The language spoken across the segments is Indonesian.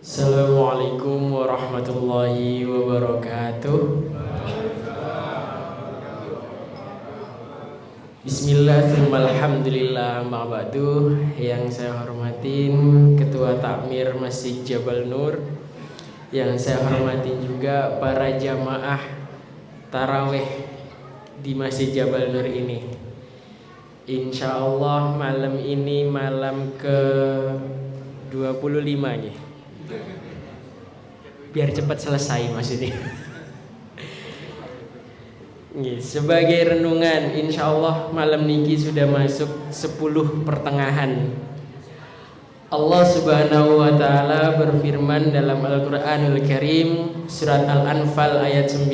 Assalamualaikum warahmatullahi wabarakatuh. Bismillahirrahmanirrahim. Ma'badu. Yang saya hormatin Ketua Takmir Masjid Jabal Nur, yang saya hormatin juga para jamaah taraweh di Masjid Jabal Nur ini. Insya Allah malam ini malam ke 25 nih. Biar cepat selesai maksudnya. Sebagai renungan, insya Allah malam niki sudah masuk 10 pertengahan. Allah Subhanahu wa Ta'ala berfirman dalam Al-Quranul Karim, surat Al-Anfal ayat 9,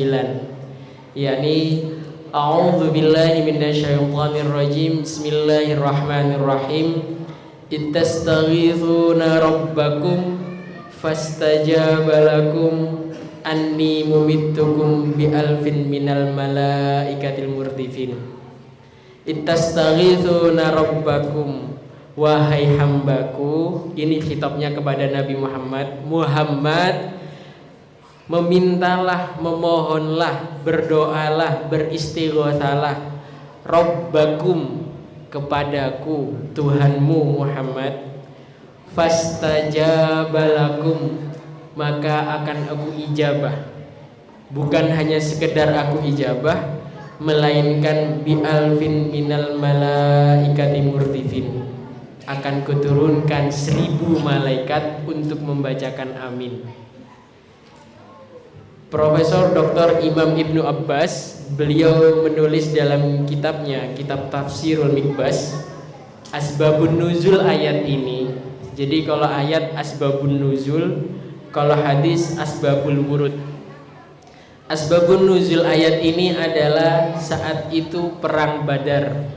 yakni A'udzu billahi minasyaitonir rajim. Bismillahirrahmanirrahim. Ittastaghithuna rabbakum fastajaba lakum anni mumittukum bi alfin minal malaikatil murdifin. Ittastaghithuna rabbakum, wahai hambaku. Ini khitabnya kepada Nabi Muhammad. Muhammad, memintalah, memohonlah, berdoalah, beristighatsalah rabbakum, kepadaku, Tuhanmu Muhammad. Fastajabalakum, maka akan aku ijabah. Bukan hanya sekedar aku ijabah, melainkan bi alfin minal malaikati murdifin, akan kuturunkan 1000 malaikat untuk membacakan amin. Profesor Dr. Imam Ibnu Abbas, beliau menulis dalam kitabnya, kitab Tafsirul Mikbas, asbabun nuzul ayat ini. Jadi kalau ayat asbabun nuzul, kalau hadis asbabul wurud. Asbabun nuzul ayat ini adalah saat itu perang Badar,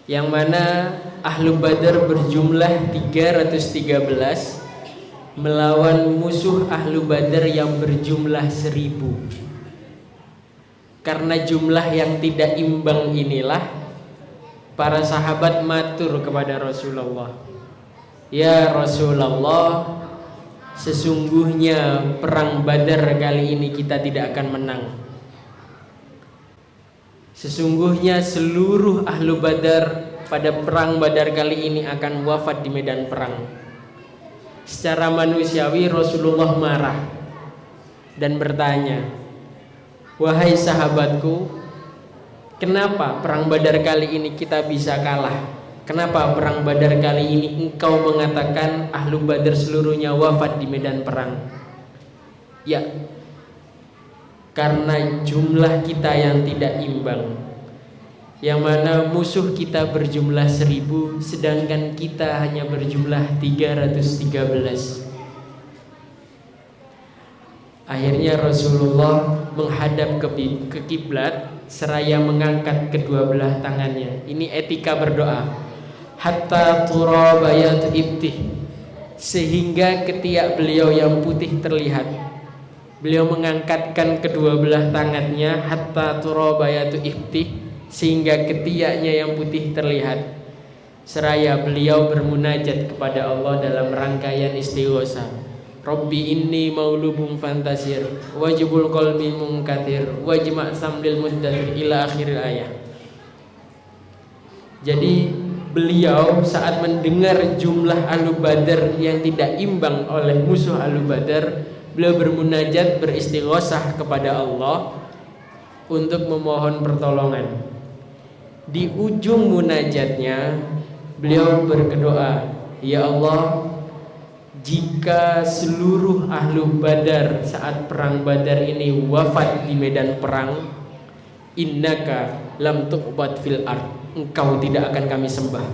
yang mana ahlu Badar berjumlah 313 melawan musuh ahlu Badar yang berjumlah 1000. Karena jumlah yang tidak imbang inilah para sahabat matur kepada Rasulullah, ya Rasulullah, sesungguhnya perang Badar kali ini kita tidak akan menang. Sesungguhnya seluruh ahlu Badar pada perang Badar kali ini akan wafat di medan perang. Secara manusiawi Rasulullah marah dan bertanya, wahai sahabatku, kenapa perang Badar kali ini kita bisa kalah? Kenapa perang Badar kali ini engkau mengatakan ahlu Badar seluruhnya wafat di medan perang? Ya, karena jumlah kita yang tidak imbang, yang mana musuh kita berjumlah 1000, sedangkan kita hanya berjumlah 313. Akhirnya Rasulullah menghadap ke kiblat seraya mengangkat kedua belah tangannya. Ini etika berdoa. Hatta turabayat ibtih, sehingga ketiak beliau yang putih terlihat. Beliau mengangkatkan kedua belah tangannya, hatta turabayat ibtih, sehingga ketiaknya yang putih terlihat. Seraya beliau bermunajat kepada Allah dalam rangkaian istighosa. Rabbi inni maulubun fantasir, wajibul qalbi munkatir, wajma' samlil muddatir, ila akhir ayat. Jadi beliau saat mendengar jumlah ahlu Badar yang tidak imbang oleh musuh ahlu Badar, beliau bermunajat, beristighosah kepada Allah untuk memohon pertolongan. Di ujung munajatnya beliau berdoa, ya Allah, jika seluruh ahlu Badar saat perang Badar ini wafat di medan perang, innaka lam tuqbad fil ard, engkau tidak akan kami sembah.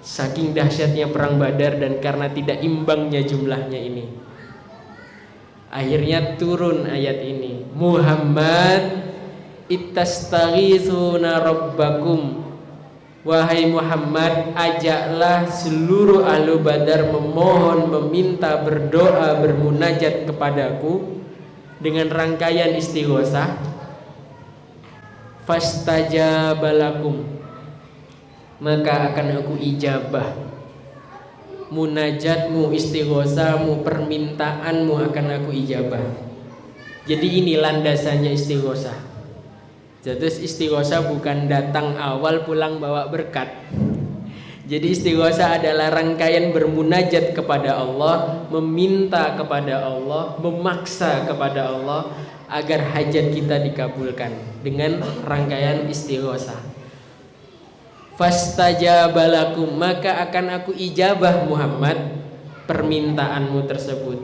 Saking dahsyatnya perang Badar dan karena tidak imbangnya jumlahnya ini, akhirnya turun ayat ini. Muhammad, ittastaghithuna rabbakum, wahai Muhammad, ajaklah seluruh ahlu Badar memohon, meminta, berdoa, bermunajat kepadaku dengan rangkaian istighosah. Fastajabalakum, maka akan aku ijabah. munajatmu, istighosamu, permintaanmu akan aku ijabah. Jadi ini landasannya istighosah. Jadi istighosah bukan datang awal pulang bawa berkat. Jadi istighosah adalah rangkaian bermunajat kepada Allah, meminta kepada Allah, memaksa kepada Allah agar hajat kita dikabulkan dengan rangkaian istighosah. Fastajabalakum, maka akan aku ijabah Muhammad permintaanmu tersebut.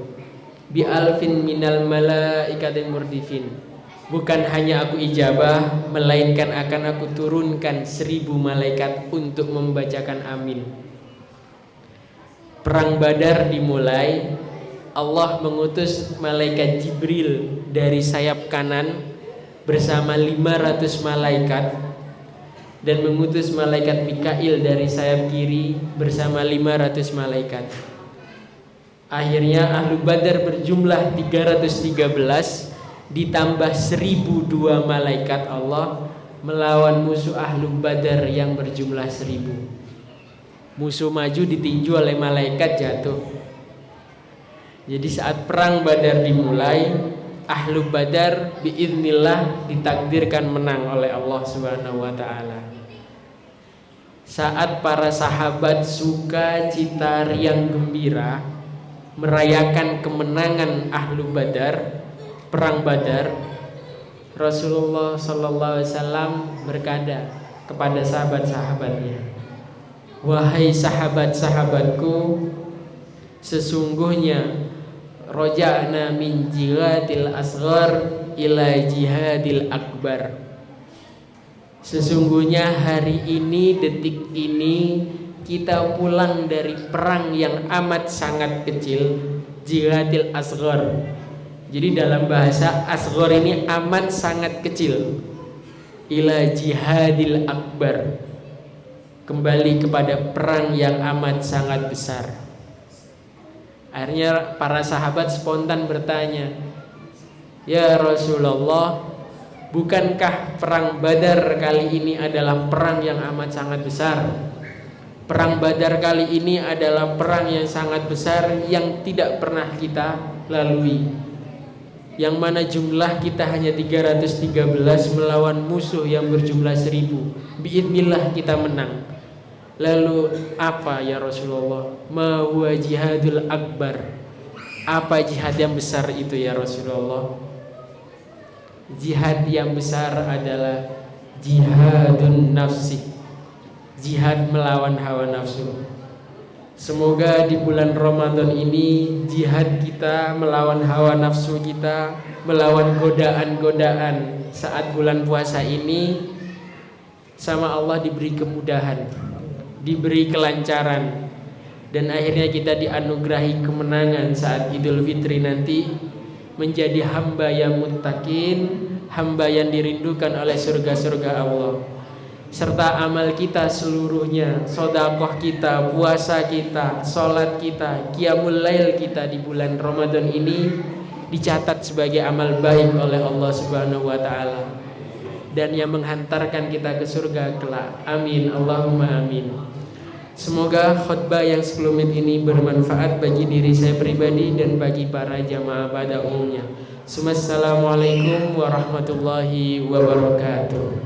Bi alfin minal malaikatil murdifin. Bukan hanya aku ijabah, melainkan akan aku turunkan 1000 malaikat untuk membacakan amin. Perang Badar dimulai. Allah mengutus malaikat Jibril dari sayap kanan bersama 500 malaikat, dan mengutus malaikat Mikail dari sayap kiri bersama 500 malaikat. Akhirnya Ahlu Badar berjumlah 313 ditambah 1002 malaikat Allah melawan musuh Ahlu Badar yang berjumlah 1000. Musuh maju ditinju oleh malaikat, jatuh. Jadi saat perang Badar dimulai, Ahlu Badar biiznillah ditakdirkan menang oleh Allah Subhanahu wa taala. Saat para sahabat suka cita riang gembira merayakan kemenangan Ahlu Badar, perang Badar, Rasulullah sallallahu alaihi wasallam berkata kepada sahabat-sahabatnya, "Wahai sahabat-sahabatku, sesungguhnya roja'na min jihadil asghar ila jihadil akbar." Sesungguhnya hari ini, detik ini, kita pulang dari perang yang amat sangat kecil, jihadil asghar. Jadi dalam bahasa asghar ini amat sangat kecil, ila jihadil akbar, kembali kepada perang yang amat sangat besar. Akhirnya para sahabat spontan bertanya, "Ya Rasulullah, bukankah perang Badar kali ini adalah perang yang amat sangat besar? Perang Badar kali ini adalah perang yang sangat besar yang tidak pernah kita lalui, yang mana jumlah kita hanya 313 melawan musuh yang berjumlah 1000. Biidznillah kita menang. Lalu apa ya Rasulullah? Ma huwa jihadul akbar? Apa jihad yang besar itu ya Rasulullah? Jihad yang besar adalah jihadun nafsi, jihad melawan hawa nafsu. Semoga di bulan Ramadan ini jihad kita melawan hawa nafsu kita, melawan godaan-godaan saat bulan puasa ini, sama Allah diberi kemudahan, diberi kelancaran, dan akhirnya kita dianugerahi kemenangan saat Idul Fitri nanti, menjadi hamba yang muttaqin, hamba yang dirindukan oleh surga-surga Allah. Serta amal kita seluruhnya, sedekah kita, puasa kita, sholat kita, qiyamul lail kita di bulan Ramadan ini dicatat sebagai amal baik oleh Allah Subhanahu wa taala, dan yang menghantarkan kita ke surga kelak. Amin, Allahumma amin. Semoga khutbah yang 10 menit ini bermanfaat bagi diri saya pribadi dan bagi para jamaah pada umumnya. Assalamualaikum warahmatullahi wabarakatuh.